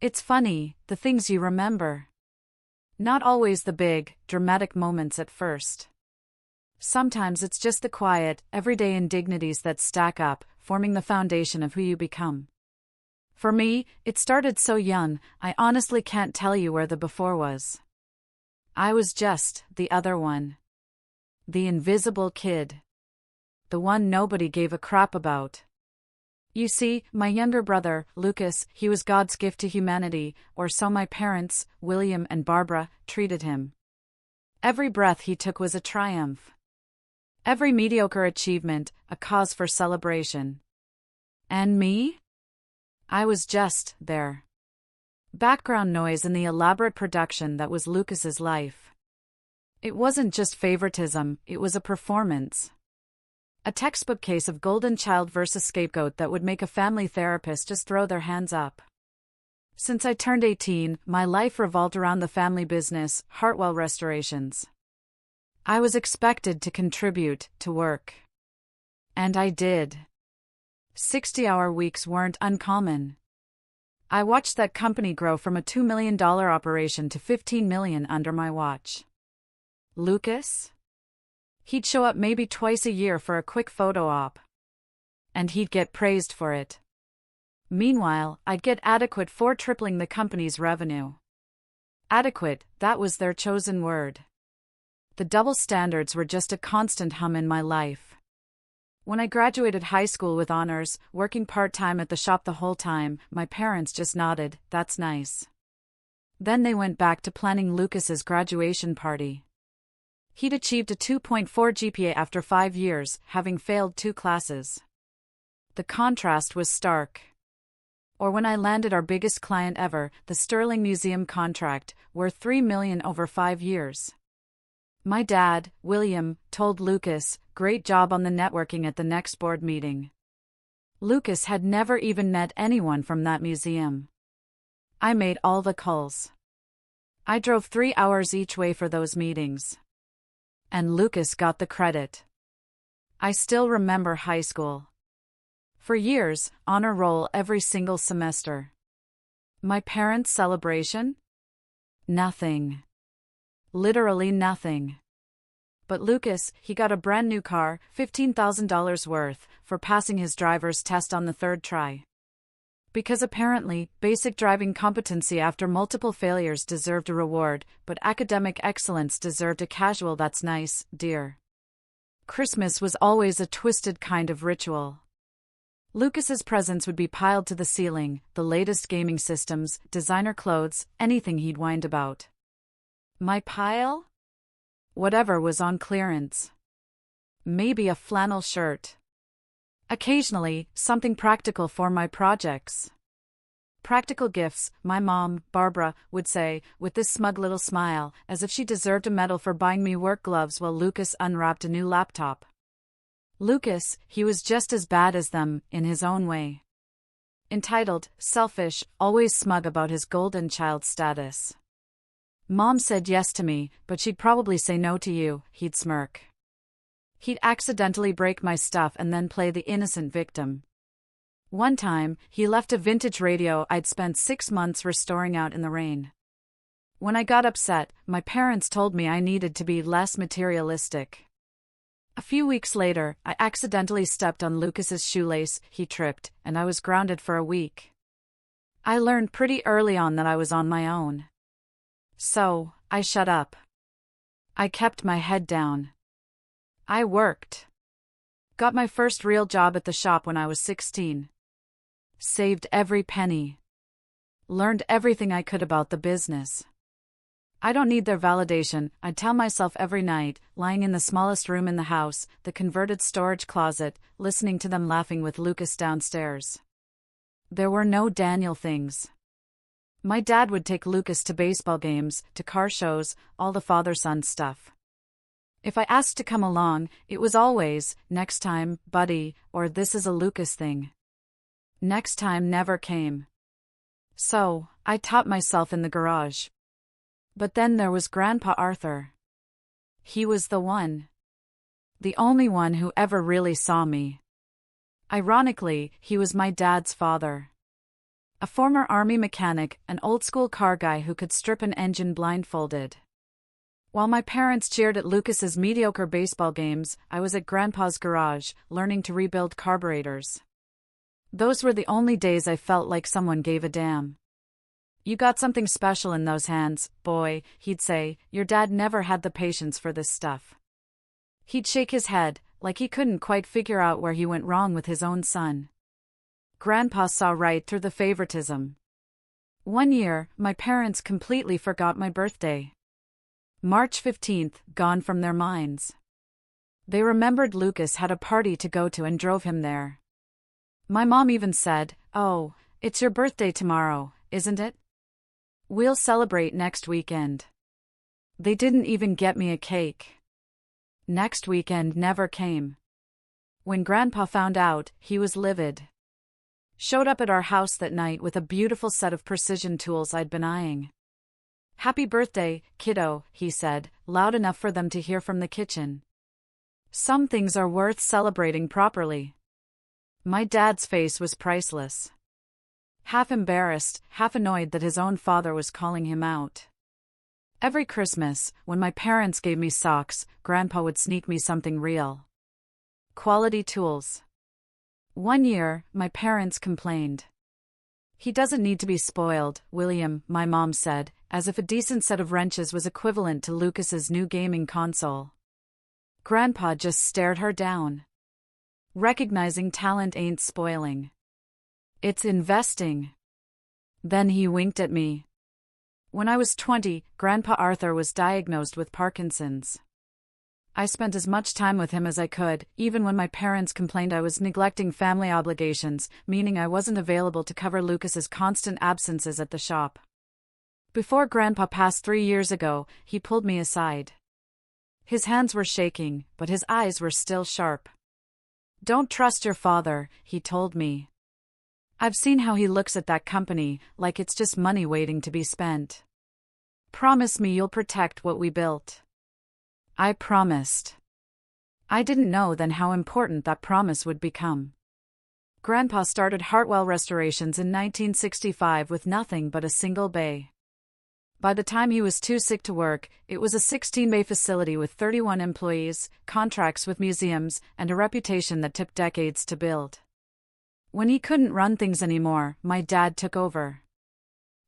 It's funny, the things you remember. Not always the big, dramatic moments at first. Sometimes it's just the quiet, everyday indignities that stack up, forming the foundation of who you become. For me, it started so young, I honestly can't tell you where the before was. I was just the other one. The invisible kid. The one nobody gave a crap about. You see, my younger brother, Lucas, he was God's gift to humanity, or so my parents, William and Barbara, treated him. Every breath he took was a triumph. Every mediocre achievement, a cause for celebration. And me? I was just there. Background noise in the elaborate production that was Lucas's life. It wasn't just favoritism, it was a performance. A textbook case of golden child versus scapegoat that would make a family therapist just throw their hands up. Since I turned 18, my life revolved around the family business, Hartwell Restorations. I was expected to contribute, to work. And I did. 60-hour weeks weren't uncommon. I watched that company grow from a $2 million operation to $15 million under my watch. Lucas? He'd show up maybe twice a year for a quick photo op. And he'd get praised for it. Meanwhile, I'd get adequate for tripling the company's revenue. Adequate, that was their chosen word. The double standards were just a constant hum in my life. When I graduated high school with honors, working part-time at the shop the whole time, my parents just nodded, "That's nice." Then they went back to planning Lucas's graduation party. He'd achieved a 2.4 GPA after 5 years, having failed 2 classes. The contrast was stark. Or when I landed our biggest client ever, the Sterling Museum contract, worth $3 million over 5 years. My dad, William, told Lucas, "Great job on the networking at the next board meeting." Lucas had never even met anyone from that museum. I made all the calls. I drove 3 hours each way for those meetings. And Lucas got the credit. I still remember high school. For years, honor roll every single semester. My parents' celebration? Nothing. Literally nothing. But Lucas, he got a brand new car, $15,000 worth, for passing his driver's test on the 3rd try. Because apparently, basic driving competency after multiple failures deserved a reward, but academic excellence deserved a casual "that's nice, dear." Christmas was always a twisted kind of ritual. Lucas's presents would be piled to the ceiling, the latest gaming systems, designer clothes, anything he'd whined about. My pile? Whatever was on clearance. Maybe a flannel shirt. Occasionally, something practical for my projects. Practical gifts, my mom, Barbara, would say, with this smug little smile, as if she deserved a medal for buying me work gloves while Lucas unwrapped a new laptop. Lucas, he was just as bad as them, in his own way. Entitled, selfish, always smug about his golden child status. Mom said yes to me, but she'd probably say no to you, he'd smirk. He'd accidentally break my stuff and then play the innocent victim. One time, he left a vintage radio I'd spent 6 months restoring out in the rain. When I got upset, my parents told me I needed to be less materialistic. A few weeks later, I accidentally stepped on Lucas's shoelace, he tripped, and I was grounded for a week. I learned pretty early on that I was on my own. So, I shut up. I kept my head down. I worked. Got my first real job at the shop when I was 16. Saved every penny. Learned everything I could about the business. I don't need their validation, I'd tell myself every night, lying in the smallest room in the house, the converted storage closet, listening to them laughing with Lucas downstairs. There were no Daniel things. My dad would take Lucas to baseball games, to car shows, all the father-son stuff. If I asked to come along, it was always, "Next time, buddy," or "This is a Lucas thing." Next time never came. So, I taught myself in the garage. But then there was Grandpa Arthur. He was the one. The only one who ever really saw me. Ironically, he was my dad's father. A former army mechanic, an old-school car guy who could strip an engine blindfolded. While my parents cheered at Lucas's mediocre baseball games, I was at Grandpa's garage, learning to rebuild carburetors. Those were the only days I felt like someone gave a damn. "You got something special in those hands, boy," he'd say. "Your dad never had the patience for this stuff." He'd shake his head, like he couldn't quite figure out where he went wrong with his own son. Grandpa saw right through the favoritism. One year, my parents completely forgot my birthday. March 15th, gone from their minds. They remembered Lucas had a party to go to and drove him there. My mom even said, "Oh, it's your birthday tomorrow, isn't it? We'll celebrate next weekend." They didn't even get me a cake. Next weekend never came. When Grandpa found out, he was livid. Showed up at our house that night with a beautiful set of precision tools I'd been eyeing. "Happy birthday, kiddo," he said, loud enough for them to hear from the kitchen. Some things are worth celebrating properly. My dad's face was priceless. Half embarrassed, half annoyed that his own father was calling him out. Every Christmas, when my parents gave me socks, Grandpa would sneak me something real. Quality tools. One year, my parents complained. "He doesn't need to be spoiled, William," my mom said, as if a decent set of wrenches was equivalent to Lucas's new gaming console. Grandpa just stared her down. Recognizing talent ain't spoiling. It's investing. Then he winked at me. When I was 20, Grandpa Arthur was diagnosed with Parkinson's. I spent as much time with him as I could, even when my parents complained I was neglecting family obligations, meaning I wasn't available to cover Lucas's constant absences at the shop. Before Grandpa passed 3 years ago, he pulled me aside. His hands were shaking, but his eyes were still sharp. "Don't trust your father," he told me. "I've seen how he looks at that company, like it's just money waiting to be spent. Promise me you'll protect what we built." I promised. I didn't know then how important that promise would become. Grandpa started Hartwell Restorations in 1965 with nothing but a single bay. By the time he was too sick to work, it was a 16-bay facility with 31 employees, contracts with museums, and a reputation that took decades to build. When he couldn't run things anymore, my dad took over.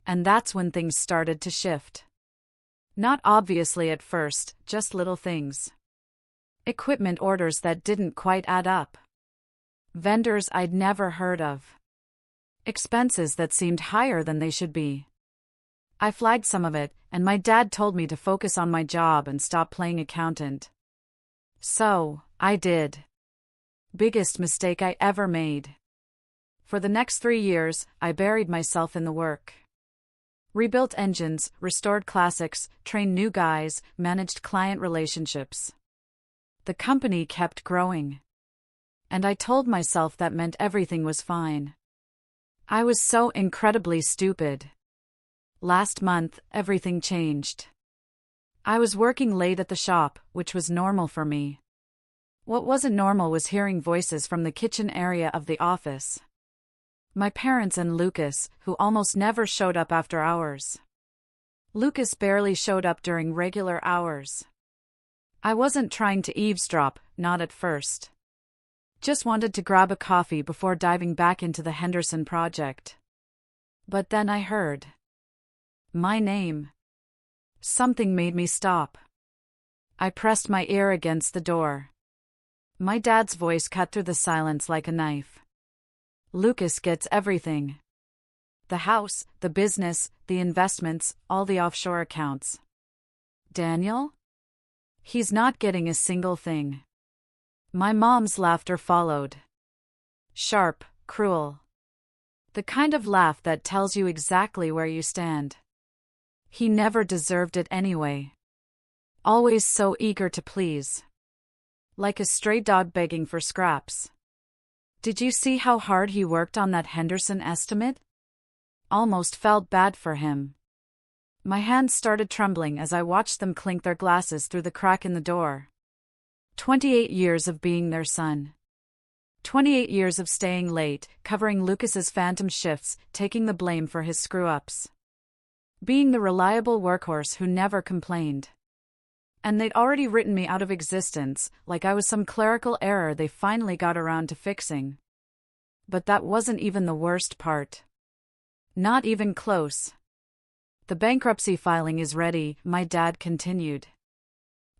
And that's when things started to shift. Not obviously at first, just little things. Equipment orders that didn't quite add up. Vendors I'd never heard of. Expenses that seemed higher than they should be. I flagged some of it, and my dad told me to focus on my job and stop playing accountant. So, I did. Biggest mistake I ever made. For the next 3 years, I buried myself in the work. Rebuilt engines, restored classics, trained new guys, managed client relationships. The company kept growing. And I told myself that meant everything was fine. I was so incredibly stupid. Last month, everything changed. I was working late at the shop, which was normal for me. What wasn't normal was hearing voices from the kitchen area of the office. My parents and Lucas, who almost never showed up after hours. Lucas barely showed up during regular hours. I wasn't trying to eavesdrop, not at first. Just wanted to grab a coffee before diving back into the Henderson project. But then I heard my name. Something made me stop. I pressed my ear against the door. My dad's voice cut through the silence like a knife. "Lucas gets everything. The house, the business, the investments, all the offshore accounts. Daniel? He's not getting a single thing." My mom's laughter followed. Sharp, cruel. The kind of laugh that tells you exactly where you stand. He never deserved it anyway. Always so eager to please. Like a stray dog begging for scraps. "Did you see how hard he worked on that Henderson estimate?" Almost felt bad for him. My hands started trembling as I watched them clink their glasses through the crack in the door. 28 years of being their son. 28 years of staying late, covering Lucas's phantom shifts, taking the blame for his screw-ups. Being the reliable workhorse who never complained. And they'd already written me out of existence, like I was some clerical error they finally got around to fixing. But that wasn't even the worst part. Not even close. The bankruptcy filing is ready, my dad continued.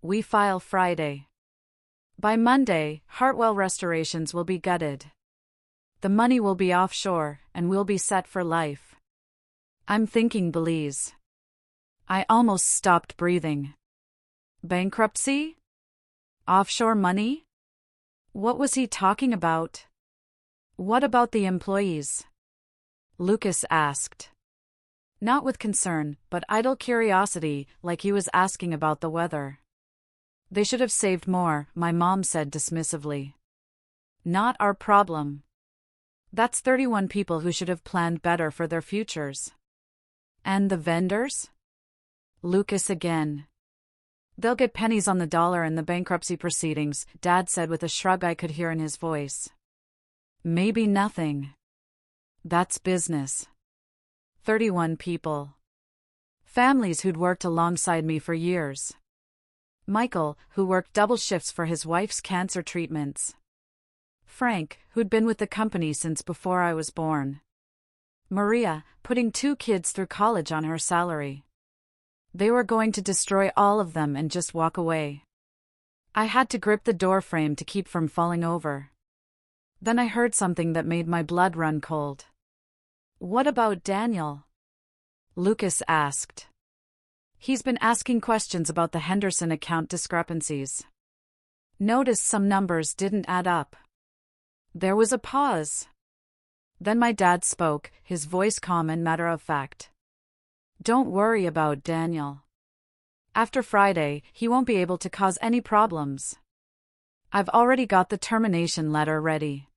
We file Friday. By Monday, Hartwell Restorations will be gutted. The money will be offshore, and we'll be set for life. I'm thinking Belize. I almost stopped breathing. Bankruptcy? Offshore money? What was he talking about? What about the employees? Lucas asked. Not with concern, but idle curiosity, like he was asking about the weather. They should have saved more, my mom said dismissively. Not our problem. That's 31 people who should have planned better for their futures. And the vendors? Lucas again. They'll get pennies on the dollar in the bankruptcy proceedings, Dad said with a shrug I could hear in his voice. Maybe nothing. That's business. 31 people. Families who'd worked alongside me for years. Michael, who worked double shifts for his wife's cancer treatments. Frank, who'd been with the company since before I was born. Maria, putting 2 kids through college on her salary. They were going to destroy all of them and just walk away. I had to grip the door frame to keep from falling over. Then I heard something that made my blood run cold. What about Daniel? Lucas asked. He's been asking questions about the Henderson account discrepancies. Noticed some numbers didn't add up. There was a pause. Then my dad spoke, his voice calm and matter-of-fact. Don't worry about Daniel. After Friday, he won't be able to cause any problems. I've already got the termination letter ready.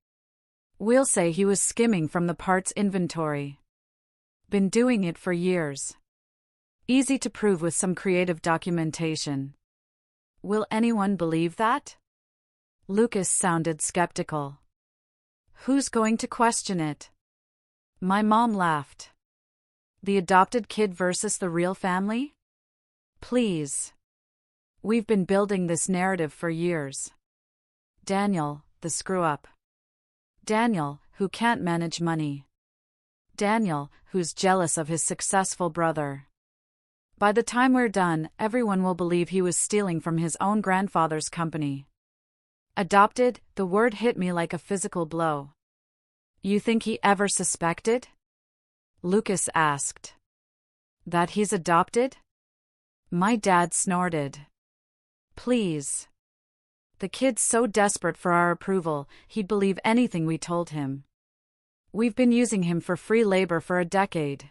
We'll say he was skimming from the parts inventory. Been doing it for years. Easy to prove with some creative documentation. Will anyone believe that? Lucas sounded skeptical. Who's going to question it? My mom laughed. The adopted kid versus the real family? Please. We've been building this narrative for years. Daniel, the screw-up. Daniel, who can't manage money. Daniel, who's jealous of his successful brother. By the time we're done, everyone will believe he was stealing from his own grandfather's company. Adopted, the word hit me like a physical blow. You think he ever suspected? Lucas asked. That he's adopted? My dad snorted. Please. The kid's so desperate for our approval, he'd believe anything we told him. We've been using him for free labor for a decade.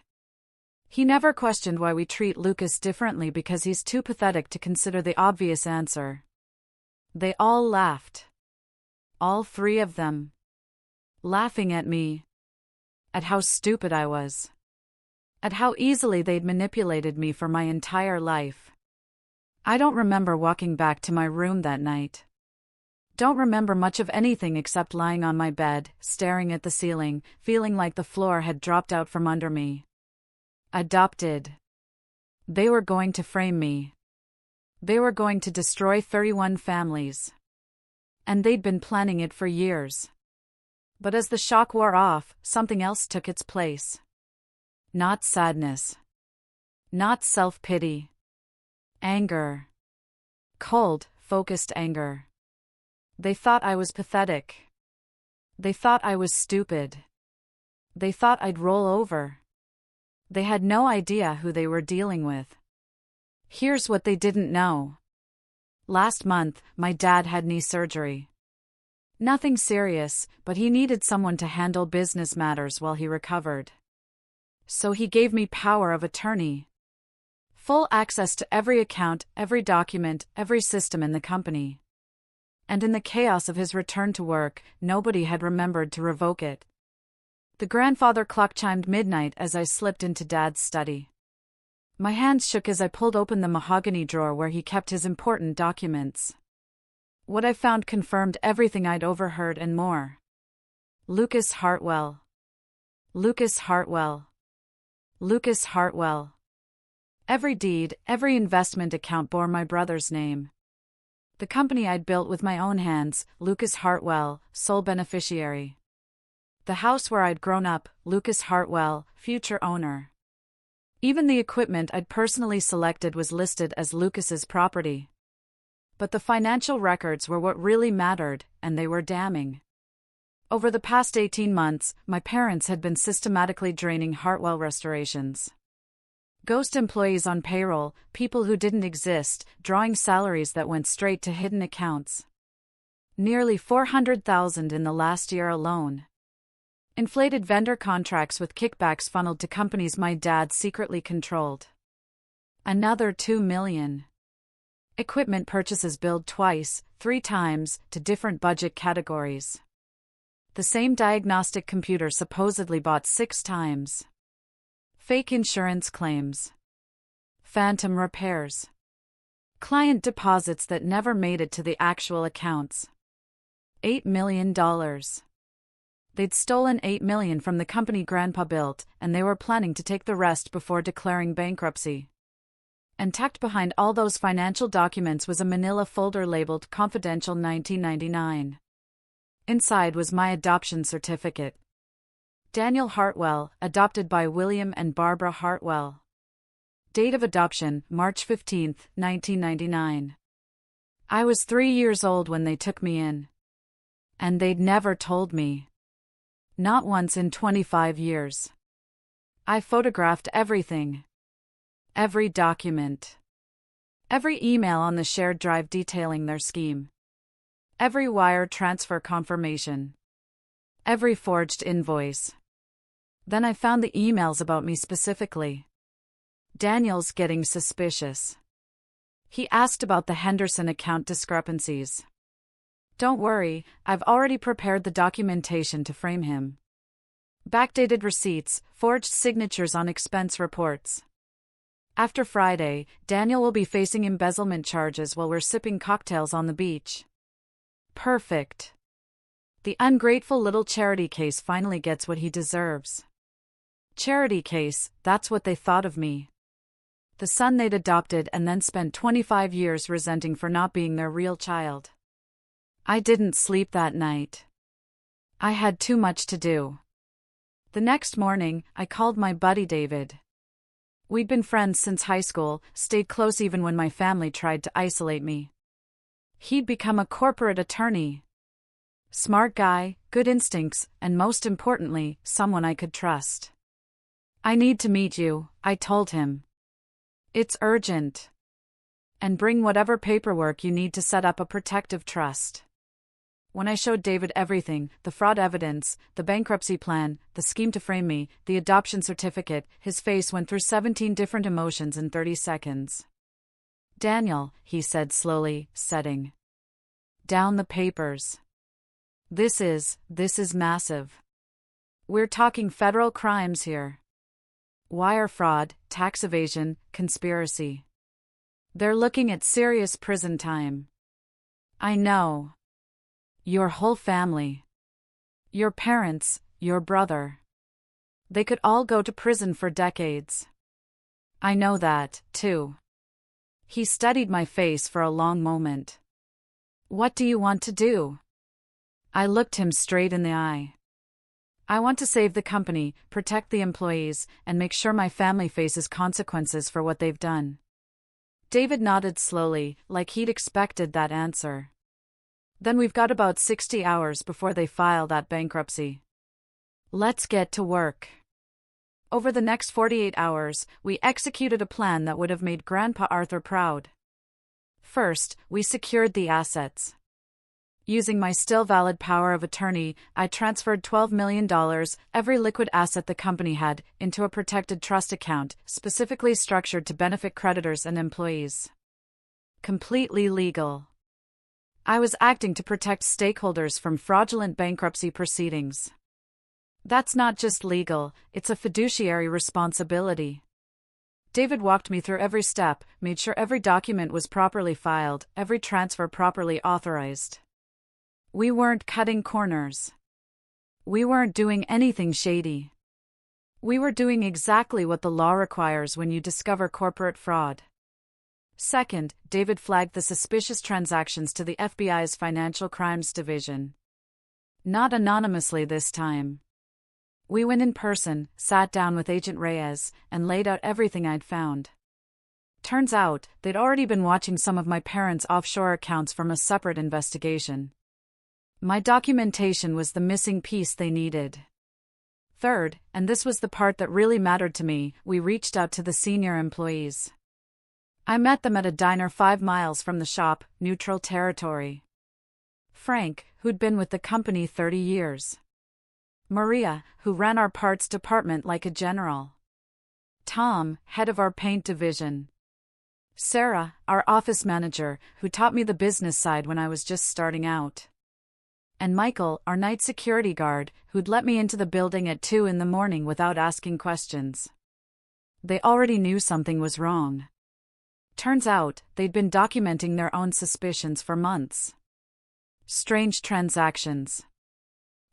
He never questioned why we treat Lucas differently because he's too pathetic to consider the obvious answer. They all laughed. All 3 of them. Laughing at me. At how stupid I was. At how easily they'd manipulated me for my entire life. I don't remember walking back to my room that night. Don't remember much of anything except lying on my bed, staring at the ceiling, feeling like the floor had dropped out from under me. Adopted. They were going to frame me. They were going to destroy 31 families. And they'd been planning it for years. But as the shock wore off, something else took its place. Not sadness. Not self-pity. Anger. Cold, focused anger. They thought I was pathetic. They thought I was stupid. They thought I'd roll over. They had no idea who they were dealing with. Here's what they didn't know. Last month, my dad had knee surgery. Nothing serious, but he needed someone to handle business matters while he recovered. So he gave me power of attorney. Full access to every account, every document, every system in the company. And in the chaos of his return to work, nobody had remembered to revoke it. The grandfather clock chimed midnight as I slipped into Dad's study. My hands shook as I pulled open the mahogany drawer where he kept his important documents. What I found confirmed everything I'd overheard and more. Lucas Hartwell. Lucas Hartwell. Lucas Hartwell. Every deed, every investment account bore my brother's name. The company I'd built with my own hands, Lucas Hartwell, sole beneficiary. The house where I'd grown up, Lucas Hartwell, future owner. Even the equipment I'd personally selected was listed as Lucas's property. But the financial records were what really mattered, and they were damning. Over the past 18 months, my parents had been systematically draining Hartwell restorations. Ghost employees on payroll, people who didn't exist, drawing salaries that went straight to hidden accounts. Nearly $400,000 in the last year alone. Inflated vendor contracts with kickbacks funneled to companies my dad secretly controlled. Another $2 million. Equipment purchases billed twice, 3 times, to different budget categories. The same diagnostic computer supposedly bought 6 times. Fake insurance claims. Phantom repairs. Client deposits that never made it to the actual accounts. $8 million. They'd stolen $8 million from the company Grandpa built, and they were planning to take the rest before declaring bankruptcy. And tucked behind all those financial documents was a manila folder labeled Confidential 1999. Inside was my adoption certificate. Daniel Hartwell, adopted by William and Barbara Hartwell. Date of adoption, March 15, 1999. I was 3 years old when they took me in. And they'd never told me. Not once in 25 years. I photographed everything. Every document. Every email on the shared drive detailing their scheme. Every wire transfer confirmation. Every forged invoice. Then I found the emails about me specifically. Daniel's getting suspicious. He asked about the Henderson account discrepancies. Don't worry, I've already prepared the documentation to frame him. Backdated receipts, forged signatures on expense reports. After Friday, Daniel will be facing embezzlement charges while we're sipping cocktails on the beach. Perfect. The ungrateful little charity case finally gets what he deserves. Charity case, that's what they thought of me. The son they'd adopted and then spent 25 years resenting for not being their real child. I didn't sleep that night. I had too much to do. The next morning, I called my buddy David. We'd been friends since high school, stayed close even when my family tried to isolate me. He'd become a corporate attorney. Smart guy, good instincts, and most importantly, someone I could trust. I need to meet you, I told him. It's urgent. And bring whatever paperwork you need to set up a protective trust. When I showed David everything, the fraud evidence, the bankruptcy plan, the scheme to frame me, the adoption certificate, his face went through 17 different emotions in 30 seconds. Daniel, he said slowly, setting down the papers. This is massive. We're talking federal crimes here. Wire fraud, tax evasion, conspiracy. They're looking at serious prison time. I know. Your whole family. Your parents, your brother. They could all go to prison for decades. I know that, too. He studied my face for a long moment. What do you want to do? I looked him straight in the eye. I want to save the company, protect the employees, and make sure my family faces consequences for what they've done. David nodded slowly, like he'd expected that answer. Then we've got about 60 hours before they file that bankruptcy. Let's get to work. Over the next 48 hours, we executed a plan that would have made Grandpa Arthur proud. First, we secured the assets. Using my still valid power of attorney, I transferred $12 million, every liquid asset the company had, into a protected trust account, specifically structured to benefit creditors and employees. Completely legal. I was acting to protect stakeholders from fraudulent bankruptcy proceedings. That's not just legal, it's a fiduciary responsibility. David walked me through every step, made sure every document was properly filed, every transfer properly authorized. We weren't cutting corners. We weren't doing anything shady. We were doing exactly what the law requires when you discover corporate fraud. Second, David flagged the suspicious transactions to the FBI's Financial Crimes Division. Not anonymously this time. We went in person, sat down with Agent Reyes, and laid out everything I'd found. Turns out, they'd already been watching some of my parents' offshore accounts from a separate investigation. My documentation was the missing piece they needed. Third, and this was the part that really mattered to me, we reached out to the senior employees. I met them at a diner 5 miles from the shop, neutral territory. Frank, who'd been with the company 30 years. Maria, who ran our parts department like a general. Tom, head of our paint division. Sarah, our office manager, who taught me the business side when I was just starting out. And Michael, our night security guard, who'd let me into the building at 2 in the morning without asking questions. They already knew something was wrong. Turns out, they'd been documenting their own suspicions for months. Strange transactions.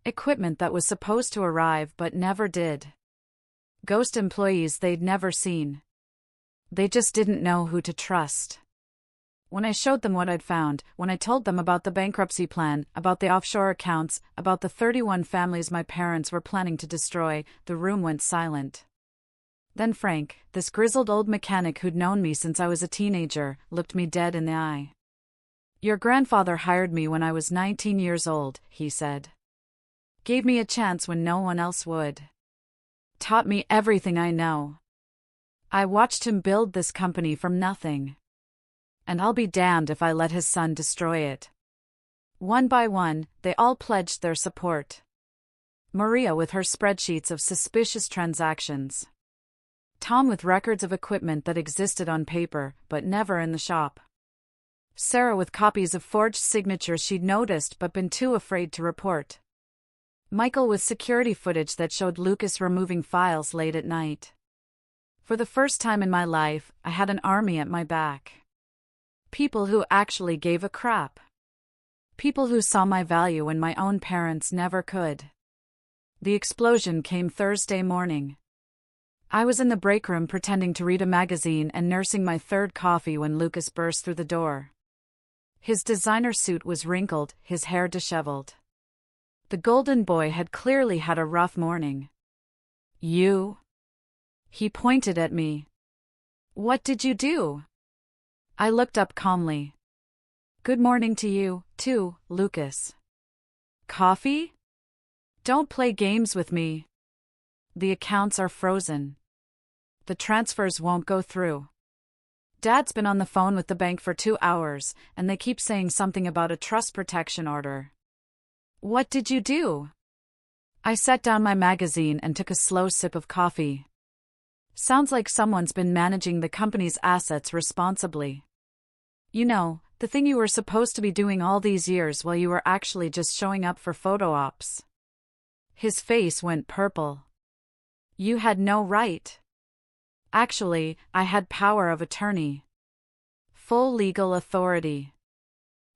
Equipment that was supposed to arrive but never did. Ghost employees they'd never seen. They just didn't know who to trust. When I showed them what I'd found, when I told them about the bankruptcy plan, about the offshore accounts, about the 31 families my parents were planning to destroy, the room went silent. Then Frank, this grizzled old mechanic who'd known me since I was a teenager, looked me dead in the eye. "Your grandfather hired me when I was 19 years old," he said. "Gave me a chance when no one else would. Taught me everything I know. I watched him build this company from nothing. And I'll be damned if I let his son destroy it." One by one, they all pledged their support. Maria with her spreadsheets of suspicious transactions. Tom with records of equipment that existed on paper, but never in the shop. Sarah with copies of forged signatures she'd noticed but been too afraid to report. Michael with security footage that showed Lucas removing files late at night. For the first time in my life, I had an army at my back. People who actually gave a crap. People who saw my value when my own parents never could. The explosion came Thursday morning. I was in the break room pretending to read a magazine and nursing my third coffee when Lucas burst through the door. His designer suit was wrinkled, his hair disheveled. The golden boy had clearly had a rough morning. "You?" He pointed at me. "What did you do?" I looked up calmly. "Good morning to you, too, Lucas." "Coffee? Don't play games with me. The accounts are frozen. The transfers won't go through. Dad's been on the phone with the bank for 2 hours, and they keep saying something about a trust protection order." "What did you do?" I set down my magazine and took a slow sip of coffee. Sounds like someone's been managing the company's assets responsibly. You know, the thing you were supposed to be doing all these years while you were actually just showing up for photo ops. His face went purple. "You had no right." "Actually, I had power of attorney. Full legal authority.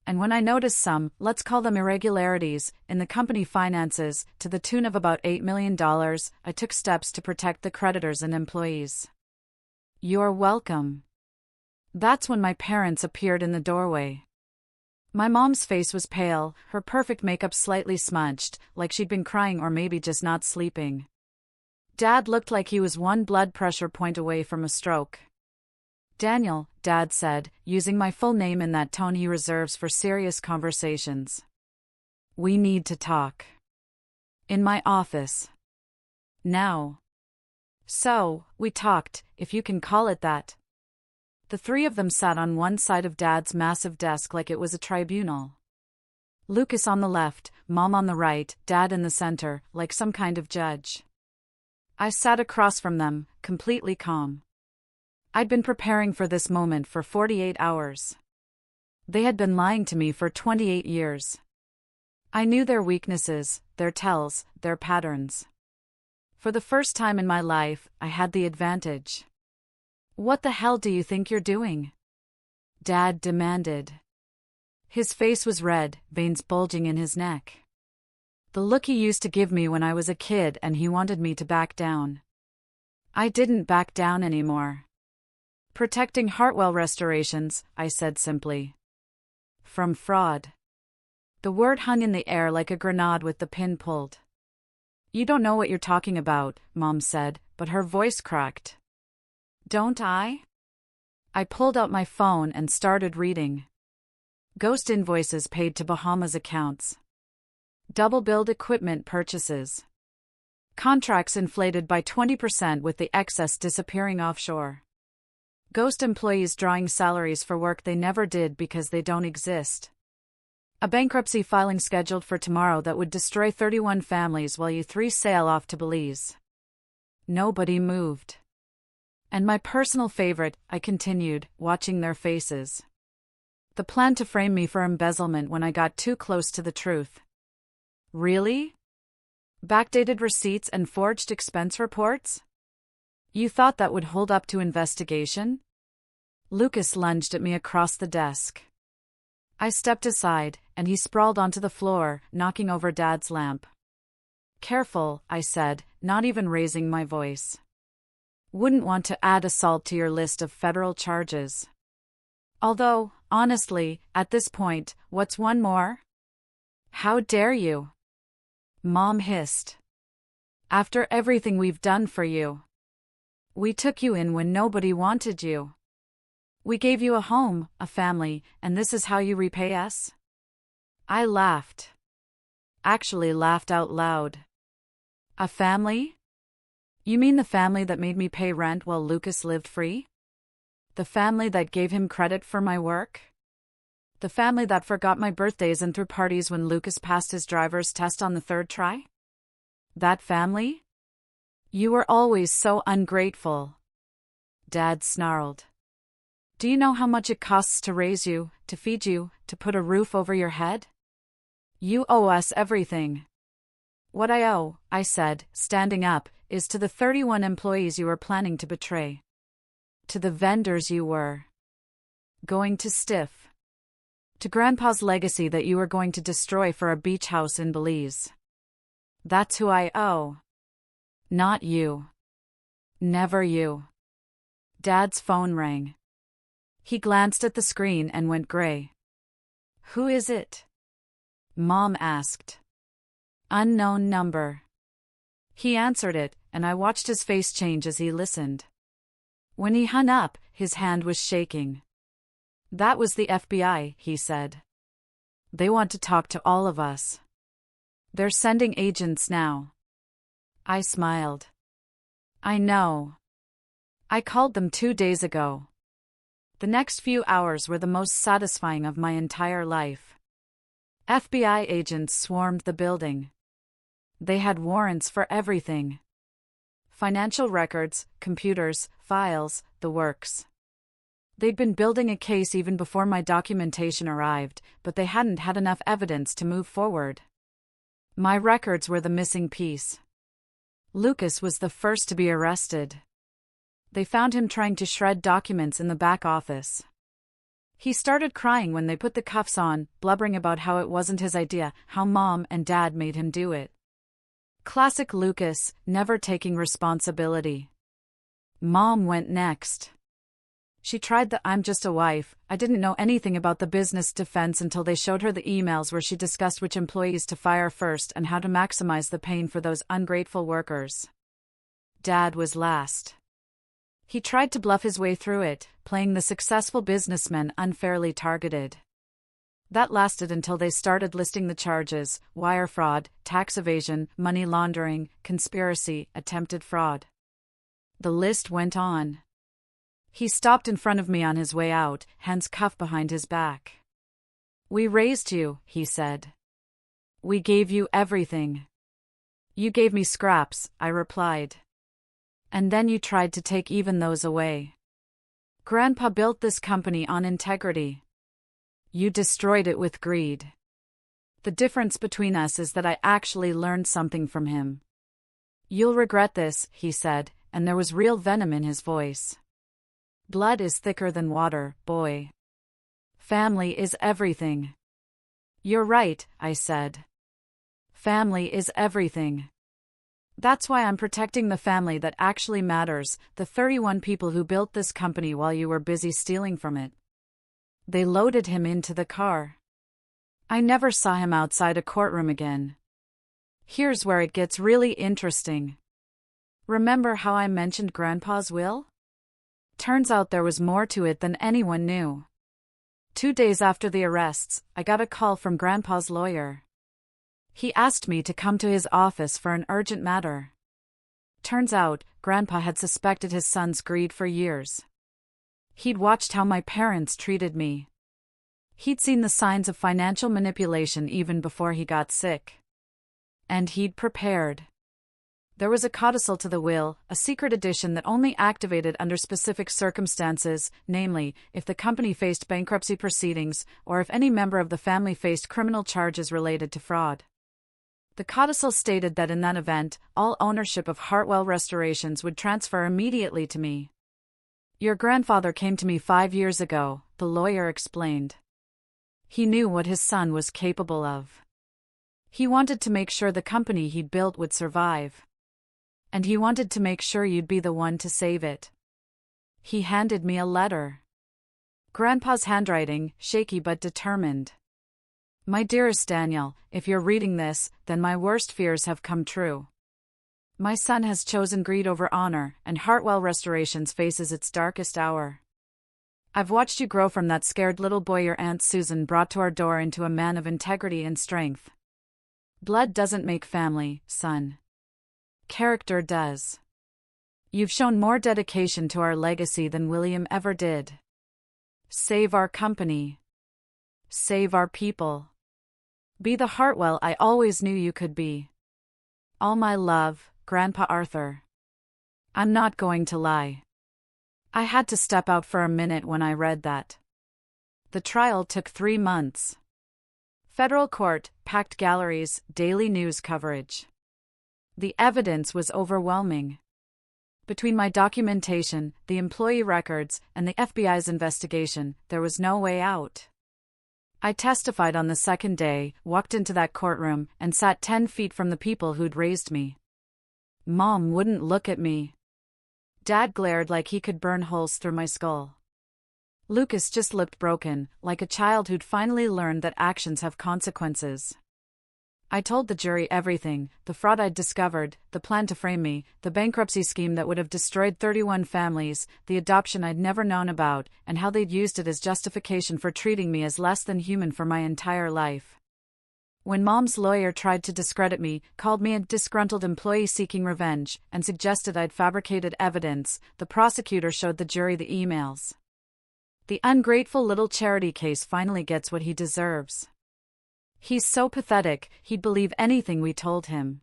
And when I noticed some, let's call them irregularities, in the company finances, to the tune of about $8 million, I took steps to protect the creditors and employees." "You're welcome." That's when my parents appeared in the doorway. My mom's face was pale, her perfect makeup slightly smudged, like she'd been crying or maybe just not sleeping. Dad looked like he was one blood pressure point away from a stroke. "Daniel," Dad said, using my full name in that tone he reserves for serious conversations. "We need to talk. In my office. Now." So, we talked, if you can call it that. The three of them sat on one side of Dad's massive desk like it was a tribunal. Lucas on the left, Mom on the right, Dad in the center, like some kind of judge. I sat across from them, completely calm. I'd been preparing for this moment for 48 hours. They had been lying to me for 28 years. I knew their weaknesses, their tells, their patterns. For the first time in my life, I had the advantage. "What the hell do you think you're doing?" Dad demanded. His face was red, veins bulging in his neck. The look he used to give me when I was a kid, and he wanted me to back down. I didn't back down anymore. Protecting Hartwell Restorations, I said simply. From fraud. The word hung in the air like a grenade with the pin pulled. You don't know what you're talking about, Mom said, but her voice cracked. Don't I? I pulled out my phone and started reading. Ghost invoices paid to Bahamas accounts. Double-billed equipment purchases. Contracts inflated by 20% with the excess disappearing offshore. Ghost employees drawing salaries for work they never did because they don't exist. A bankruptcy filing scheduled for tomorrow that would destroy 31 families while you three sail off to Belize. Nobody moved. And my personal favorite, I continued, watching their faces. The plan to frame me for embezzlement when I got too close to the truth. Really? Backdated receipts and forged expense reports? You thought that would hold up to investigation? Lucas lunged at me across the desk. I stepped aside, and he sprawled onto the floor, knocking over Dad's lamp. Careful, I said, not even raising my voice. Wouldn't want to add assault to your list of federal charges. Although, honestly, at this point, what's one more? How dare you? Mom hissed. After everything we've done for you. We took you in when nobody wanted you. We gave you a home, a family, and this is how you repay us? I laughed. Actually laughed out loud. A family? You mean the family that made me pay rent while Lucas lived free? The family that gave him credit for my work? The family that forgot my birthdays and threw parties when Lucas passed his driver's test on the third try? That family? You were always so ungrateful. Dad snarled. Do you know how much it costs to raise you, to feed you, to put a roof over your head? You owe us everything. What I owe, I said, standing up, is to the 31 employees you were planning to betray. To the vendors you were going to stiff. To Grandpa's legacy that you were going to destroy for a beach house in Belize. That's who I owe. Not you. Never you. Dad's phone rang. He glanced at the screen and went gray. Who is it? Mom asked. Unknown number. He answered it, and I watched his face change as he listened. When he hung up, his hand was shaking. That was the FBI, he said. They want to talk to all of us. They're sending agents now. I smiled. I know. I called them 2 days ago. The next few hours were the most satisfying of my entire life. FBI agents swarmed the building. They had warrants for everything. Financial records, computers, files, the works. They'd been building a case even before my documentation arrived, but they hadn't had enough evidence to move forward. My records were the missing piece. Lucas was the first to be arrested. They found him trying to shred documents in the back office. He started crying when they put the cuffs on, blubbering about how it wasn't his idea, how Mom and Dad made him do it. Classic Lucas, never taking responsibility. Mom went next. She tried the "I'm just a wife, I didn't know anything about the business" defense until they showed her the emails where she discussed which employees to fire first and how to maximize the pain for those ungrateful workers. Dad was last. He tried to bluff his way through it, playing the successful businessman unfairly targeted. That lasted until they started listing the charges: wire fraud, tax evasion, money laundering, conspiracy, attempted fraud. The list went on. He stopped in front of me on his way out, hands cuffed behind his back. We raised you, he said. We gave you everything. You gave me scraps, I replied. And then you tried to take even those away. Grandpa built this company on integrity. You destroyed it with greed. The difference between us is that I actually learned something from him. You'll regret this, he said, and there was real venom in his voice. Blood is thicker than water, boy. Family is everything. You're right, I said. Family is everything. That's why I'm protecting the family that actually matters, the 31 people who built this company while you were busy stealing from it. They loaded him into the car. I never saw him outside a courtroom again. Here's where it gets really interesting. Remember how I mentioned Grandpa's will? Turns out there was more to it than anyone knew. 2 days after the arrests, I got a call from Grandpa's lawyer. He asked me to come to his office for an urgent matter. Turns out, Grandpa had suspected his son's greed for years. He'd watched how my parents treated me. He'd seen the signs of financial manipulation even before he got sick. And he'd prepared. There was a codicil to the will, a secret edition that only activated under specific circumstances, namely, if the company faced bankruptcy proceedings or if any member of the family faced criminal charges related to fraud. The codicil stated that in that event, all ownership of Hartwell Restorations would transfer immediately to me. Your grandfather came to me 5 years ago, the lawyer explained. He knew what his son was capable of. He wanted to make sure the company he'd built would survive. And he wanted to make sure you'd be the one to save it. He handed me a letter. Grandpa's handwriting, shaky but determined. My dearest Daniel, if you're reading this, then my worst fears have come true. My son has chosen greed over honor, and Hartwell Restorations faces its darkest hour. I've watched you grow from that scared little boy your Aunt Susan brought to our door into a man of integrity and strength. Blood doesn't make family, son. Character does. You've shown more dedication to our legacy than William ever did. Save our company. Save our people. Be the Hartwell I always knew you could be. All my love, Grandpa Arthur. I'm not going to lie. I had to step out for a minute when I read that. The trial took 3 months. Federal court, packed galleries, daily news coverage. The evidence was overwhelming. Between my documentation, the employee records, and the FBI's investigation, there was no way out. I testified on the second day, walked into that courtroom, and sat 10 feet from the people who'd raised me. Mom wouldn't look at me. Dad glared like he could burn holes through my skull. Lucas just looked broken, like a child who'd finally learned that actions have consequences. I told the jury everything, the fraud I'd discovered, the plan to frame me, the bankruptcy scheme that would have destroyed 31 families, the adoption I'd never known about, and how they'd used it as justification for treating me as less than human for my entire life. When Mom's lawyer tried to discredit me, called me a disgruntled employee seeking revenge, and suggested I'd fabricated evidence, the prosecutor showed the jury the emails. The ungrateful little charity case finally gets what he deserves. He's so pathetic, he'd believe anything we told him.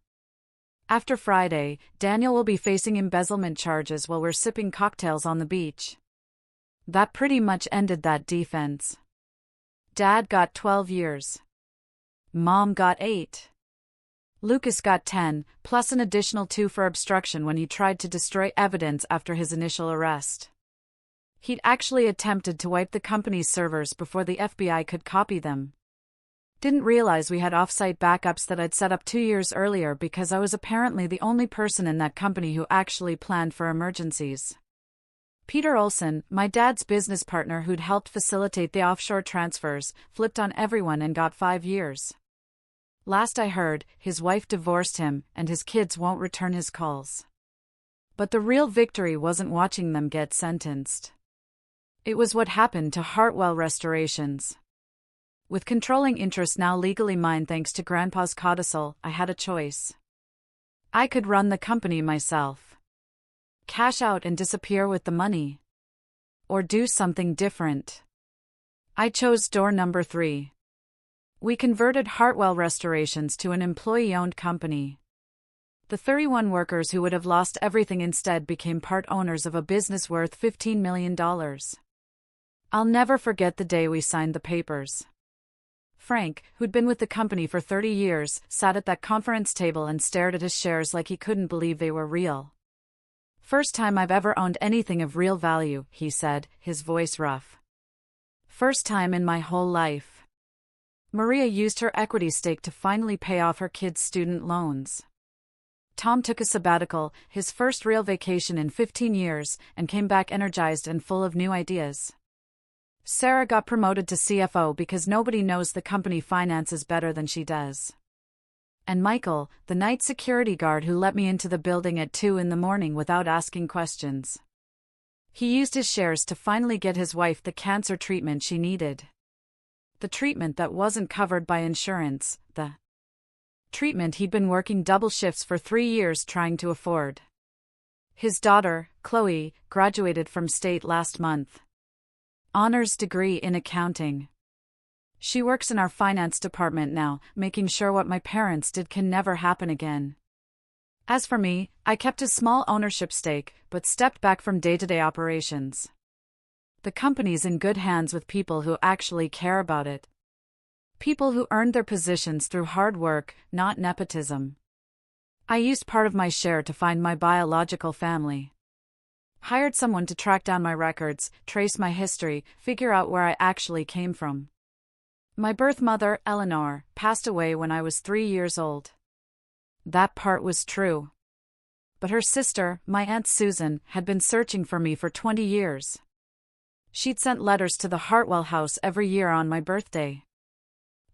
After Friday, Daniel will be facing embezzlement charges while we're sipping cocktails on the beach. That pretty much ended that defense. Dad got 12 years. Mom got 8. Lucas got 10, plus an additional 2 for obstruction when he tried to destroy evidence after his initial arrest. He'd actually attempted to wipe the company's servers before the FBI could copy them. Didn't realize we had off-site backups that I'd set up 2 years earlier because I was apparently the only person in that company who actually planned for emergencies. Peter Olson, my dad's business partner who'd helped facilitate the offshore transfers, flipped on everyone and got 5 years. Last I heard, his wife divorced him, and his kids won't return his calls. But the real victory wasn't watching them get sentenced. It was what happened to Hartwell Restorations. With controlling interest now legally mine thanks to Grandpa's codicil, I had a choice. I could run the company myself. Cash out and disappear with the money. Or do something different. I chose door number 3. We converted Hartwell Restorations to an employee-owned company. The 31 workers who would have lost everything instead became part owners of a business worth $15 million. I'll never forget the day we signed the papers. Frank, who'd been with the company for 30 years, sat at that conference table and stared at his shares like he couldn't believe they were real. First time I've ever owned anything of real value, he said, his voice rough. First time in my whole life. Maria used her equity stake to finally pay off her kids' student loans. Tom took a sabbatical, his first real vacation in 15 years, and came back energized and full of new ideas. Sarah got promoted to CFO because nobody knows the company finances better than she does. And Michael, the night security guard who let me into the building at 2 a.m. without asking questions. He used his shares to finally get his wife the cancer treatment she needed. The treatment that wasn't covered by insurance, the treatment he'd been working double shifts for 3 years trying to afford. His daughter, Chloe, graduated from state last month. Honors degree in accounting. She works in our finance department now, making sure what my parents did can never happen again. As for me, I kept a small ownership stake, but stepped back from day-to-day operations. The company's in good hands with people who actually care about it. People who earned their positions through hard work, not nepotism. I used part of my share to find my biological family. Hired someone to track down my records, trace my history, figure out where I actually came from. My birth mother, Eleanor, passed away when I was 3 years old. That part was true. But her sister, my Aunt Susan, had been searching for me for 20 years. She'd sent letters to the Hartwell house every year on my birthday.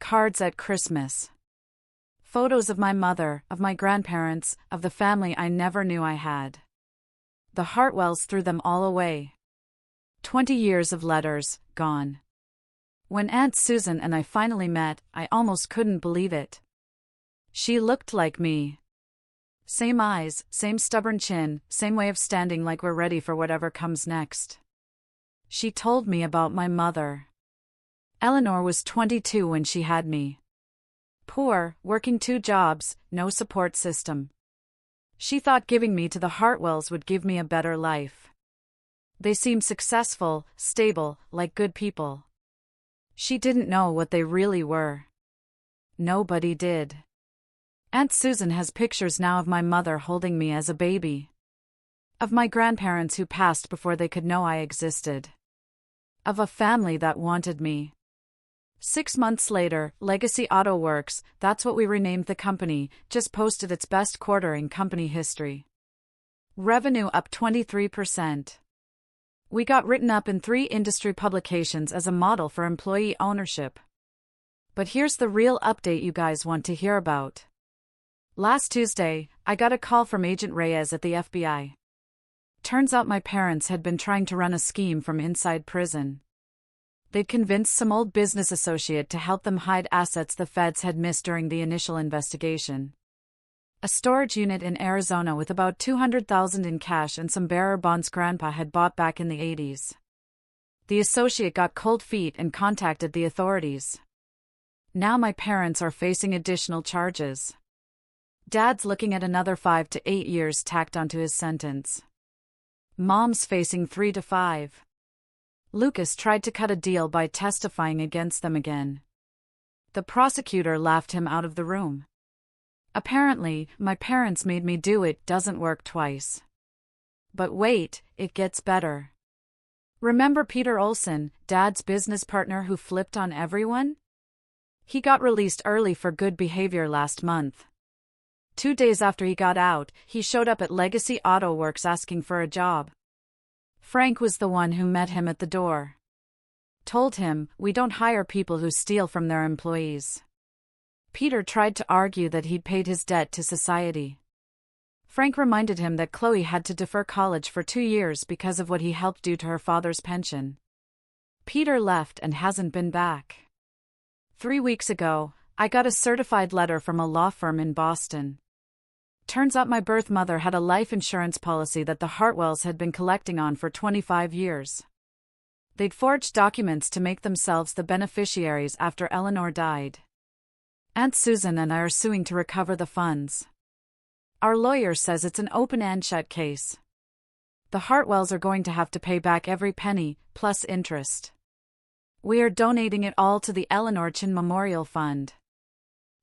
Cards at Christmas. Photos of my mother, of my grandparents, of the family I never knew I had. The Hartwells threw them all away. 20 years of letters, gone. When Aunt Susan and I finally met, I almost couldn't believe it. She looked like me. Same eyes, same stubborn chin, same way of standing like we're ready for whatever comes next. She told me about my mother. Eleanor was 22 when she had me. Poor, working 2 jobs, no support system. She thought giving me to the Hartwells would give me a better life. They seemed successful, stable, like good people. She didn't know what they really were. Nobody did. Aunt Susan has pictures now of my mother holding me as a baby. Of my grandparents who passed before they could know I existed. Of a family that wanted me. 6 months later, Legacy Auto Works, that's what we renamed the company, just posted its best quarter in company history. Revenue up 23%. We got written up in 3 industry publications as a model for employee ownership. But here's the real update you guys want to hear about. Last Tuesday, I got a call from Agent Reyes at the FBI. Turns out my parents had been trying to run a scheme from inside prison. They'd convinced some old business associate to help them hide assets the feds had missed during the initial investigation. A storage unit in Arizona with about $200,000 in cash and some bearer bonds Grandpa had bought back in the 80s. The associate got cold feet and contacted the authorities. Now my parents are facing additional charges. Dad's looking at another 5 to 8 years tacked onto his sentence. Mom's facing 3 to 5. Lucas tried to cut a deal by testifying against them again. The prosecutor laughed him out of the room. Apparently, my parents made me do it doesn't work twice. But wait, it gets better. Remember Peter Olson, Dad's business partner who flipped on everyone? He got released early for good behavior last month. 2 days after he got out, he showed up at Legacy Auto Works asking for a job. Frank was the one who met him at the door. Told him, "We don't hire people who steal from their employees." Peter tried to argue that he'd paid his debt to society. Frank reminded him that Chloe had to defer college for 2 years because of what he helped do to her father's pension. Peter left and hasn't been back. 3 weeks ago, I got a certified letter from a law firm in Boston. Turns out my birth mother had a life insurance policy that the Hartwells had been collecting on for 25 years. They'd forged documents to make themselves the beneficiaries after Eleanor died. Aunt Susan and I are suing to recover the funds. Our lawyer says it's an open and shut case. The Hartwells are going to have to pay back every penny, plus interest. We are donating it all to the Eleanor Chin Memorial Fund.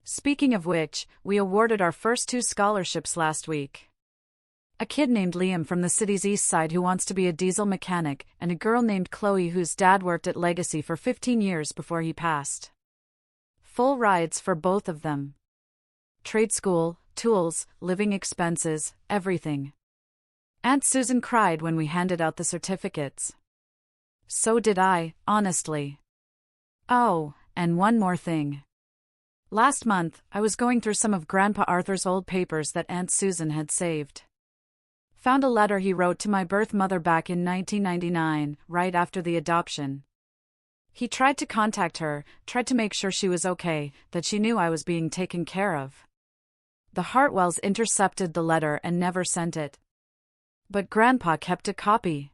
Speaking of which, we awarded our first 2 scholarships last week. A kid named Liam from the city's east side who wants to be a diesel mechanic, and a girl named Chloe whose dad worked at Legacy for 15 years before he passed. Full rides for both of them. Trade school, tools, living expenses, everything. Aunt Susan cried when we handed out the certificates. So did I, honestly. Oh, and one more thing. Last month, I was going through some of Grandpa Arthur's old papers that Aunt Susan had saved. Found a letter he wrote to my birth mother back in 1999, right after the adoption. He tried to contact her, tried to make sure she was okay, that she knew I was being taken care of. The Hartwells intercepted the letter and never sent it. But Grandpa kept a copy.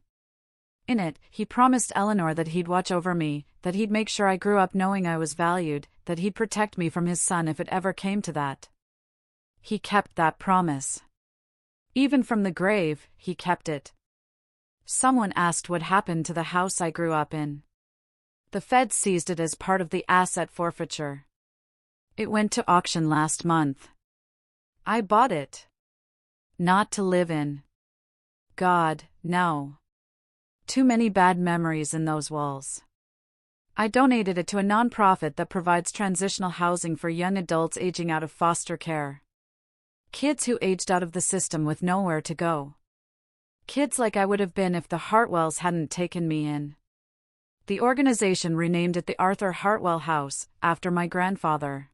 In it, he promised Eleanor that he'd watch over me, that he'd make sure I grew up knowing I was valued, that he'd protect me from his son if it ever came to that. He kept that promise. Even from the grave, he kept it. Someone asked what happened to the house I grew up in. The feds seized it as part of the asset forfeiture. It went to auction last month. I bought it. Not to live in. God, no. Too many bad memories in those walls. I donated it to a nonprofit that provides transitional housing for young adults aging out of foster care. Kids who aged out of the system with nowhere to go. Kids like I would have been if the Hartwells hadn't taken me in. The organization renamed it the Arthur Hartwell House, after my grandfather.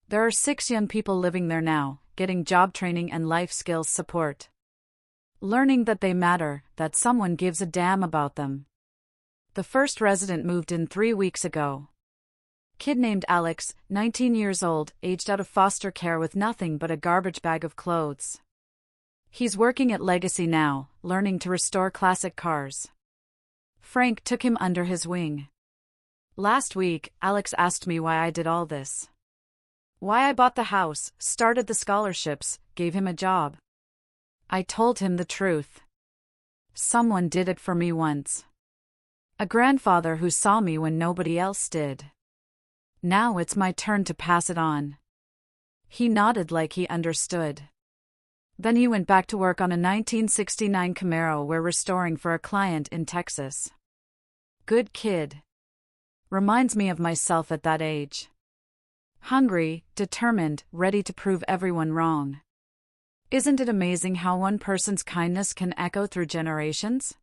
There are 6 young people living there now, getting job training and life skills support. Learning that they matter, that someone gives a damn about them. The first resident moved in 3 weeks ago. Kid named Alex, 19 years old, aged out of foster care with nothing but a garbage bag of clothes. He's working at Legacy now, learning to restore classic cars. Frank took him under his wing. Last week, Alex asked me why I did all this. Why I bought the house, started the scholarships, gave him a job. I told him the truth. Someone did it for me once. A grandfather who saw me when nobody else did. Now it's my turn to pass it on. He nodded like he understood. Then he went back to work on a 1969 Camaro we're restoring for a client in Texas. Good kid. Reminds me of myself at that age. Hungry, determined, ready to prove everyone wrong. Isn't it amazing how one person's kindness can echo through generations?